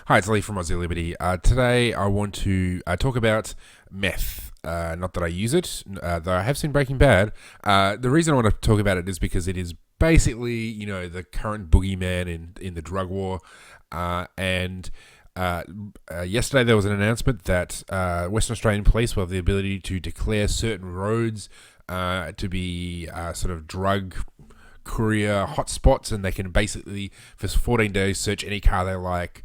Hi, it's Lee from Aussie Liberty. Today I want to talk about meth. Not that I use it, though I have seen Breaking Bad. The reason I want to talk about it is because it is basically, the current boogeyman in the drug war. And yesterday there was an announcement that Western Australian police will have the ability to declare certain roads to be sort of drug courier hotspots, and they can basically, for 14 days, search any car they like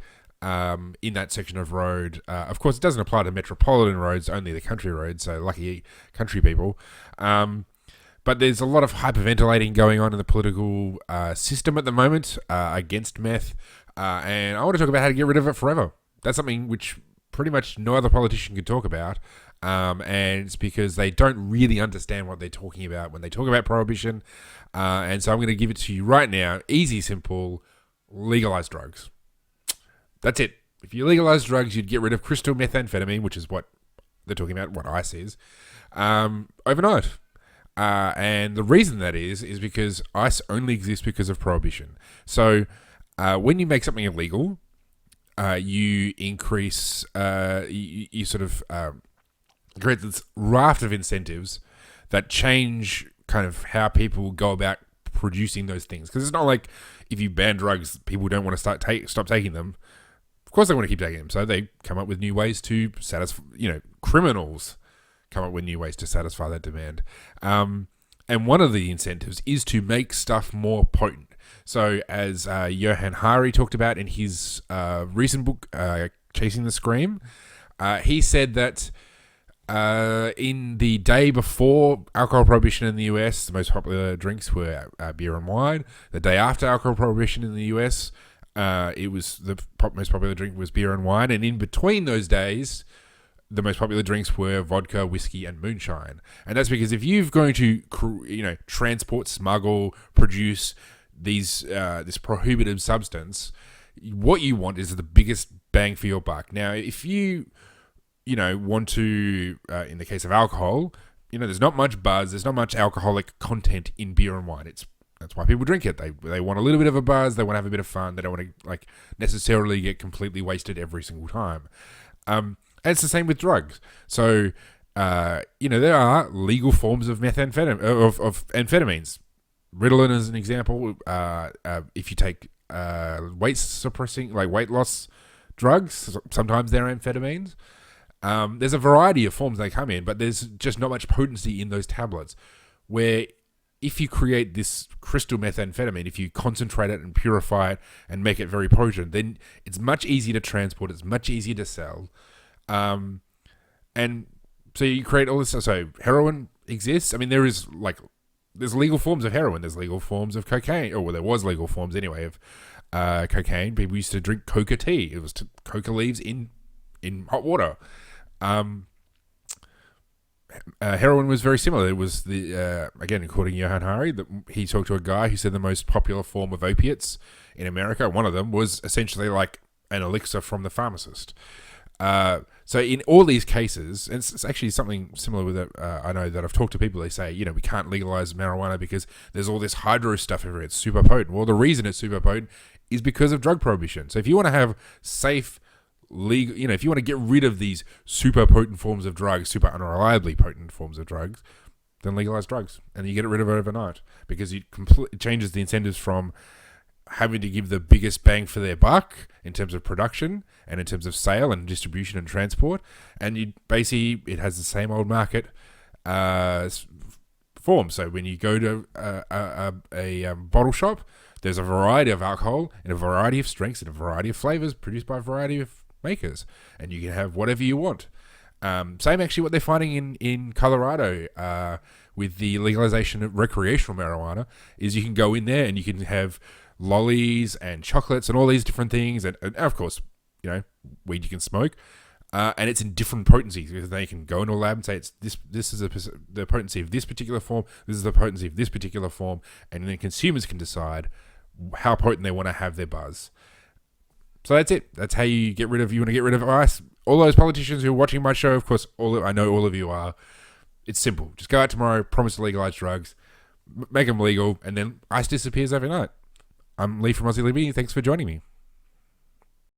in that section of road. Of course, it doesn't apply to metropolitan roads, only the country roads, so lucky country people. But there's a lot of hyperventilating going on in the political system at the moment against meth, and I want to talk about how to get rid of it forever. That's something which pretty much no other politician can talk about, and it's because they don't really understand what they're talking about when they talk about prohibition. And so I'm going to give it to you right now. Easy, simple, legalize drugs. That's it. If you legalize drugs, you'd get rid of crystal methamphetamine, which is what they're talking about, what ICE is, overnight. And the reason that is because ICE only exists because of prohibition. So when you make something illegal, you increase, you sort of create this raft of incentives that change kind of how people go about producing those things. Because it's not like if you ban drugs, people don't want to stop taking them. Of course they want to keep taking them. So they come up with new ways to satisfy, criminals come up with new ways to satisfy that demand. And one of the incentives is to make stuff more potent. So as Johann Hari talked about in his recent book, Chasing the Scream, he said that in the day before alcohol prohibition in the US, the most popular drinks were beer and wine. The day after alcohol prohibition in the US, it was the most popular drink was beer and wine. And in between those days, the most popular drinks were vodka, whiskey, and moonshine. And that's because if you're going to, transport, smuggle, produce this prohibitive substance, what you want is the biggest bang for your buck. Now, if you want to, in the case of alcohol, there's not much buzz, there's not much alcoholic content in beer and wine. That's why people drink it. They want a little bit of a buzz, they want to have a bit of fun, they don't want to necessarily get completely wasted every single time. And it's the same with drugs. So, there are legal forms of of amphetamines. Ritalin is an example. If you take weight loss drugs, sometimes they're amphetamines. There's a variety of forms they come in, but there's just not much potency in those tablets. Where if you create this crystal methamphetamine, if you concentrate it and purify it and make it very potent, then it's much easier to transport, it's much easier to sell. And so you create all this stuff. So heroin exists. I mean, there's legal forms of heroin, there's legal forms of cocaine, or there was legal forms anyway of cocaine. People used to drink coca tea. It was coca leaves in hot water. Heroin was very similar. It was again, according to Johann Hari, that he talked to a guy who said the most popular form of opiates in America, one of them was essentially like an elixir from the pharmacist. So in all these cases, and it's actually something similar with it. I know that I've talked to people, they say, we can't legalize marijuana because there's all this hydro stuff everywhere. It's super potent. Well, the reason it's super potent is because of drug prohibition. So if you want to have safe, legal, if you want to get rid of these super potent forms of drugs, super unreliably potent forms of drugs, then legalize drugs, and you get rid of it overnight, because it changes the incentives from having to give the biggest bang for their buck in terms of production and in terms of sale and distribution and transport, and it has the same old market form. So when you go to a bottle shop, there's a variety of alcohol in a variety of strengths and a variety of flavors produced by a variety of makers, and you can have whatever you want. Same actually what they're finding in Colorado with the legalization of recreational marijuana is you can go in there and you can have lollies and chocolates and all these different things, and of course, weed you can smoke, and it's in different potencies, because they can go into a lab and say it's this is the potency of this particular form, this is the potency of this particular form, and then consumers can decide how potent they want to have their buzz. So that's it. That's how you want to get rid of ICE. All those politicians who are watching my show, of course, I know all of you are. It's simple. Just go out tomorrow, promise to legalize drugs, make them legal, and then ICE disappears overnight. I'm Lee from Aussie Liberty. Thanks for joining me.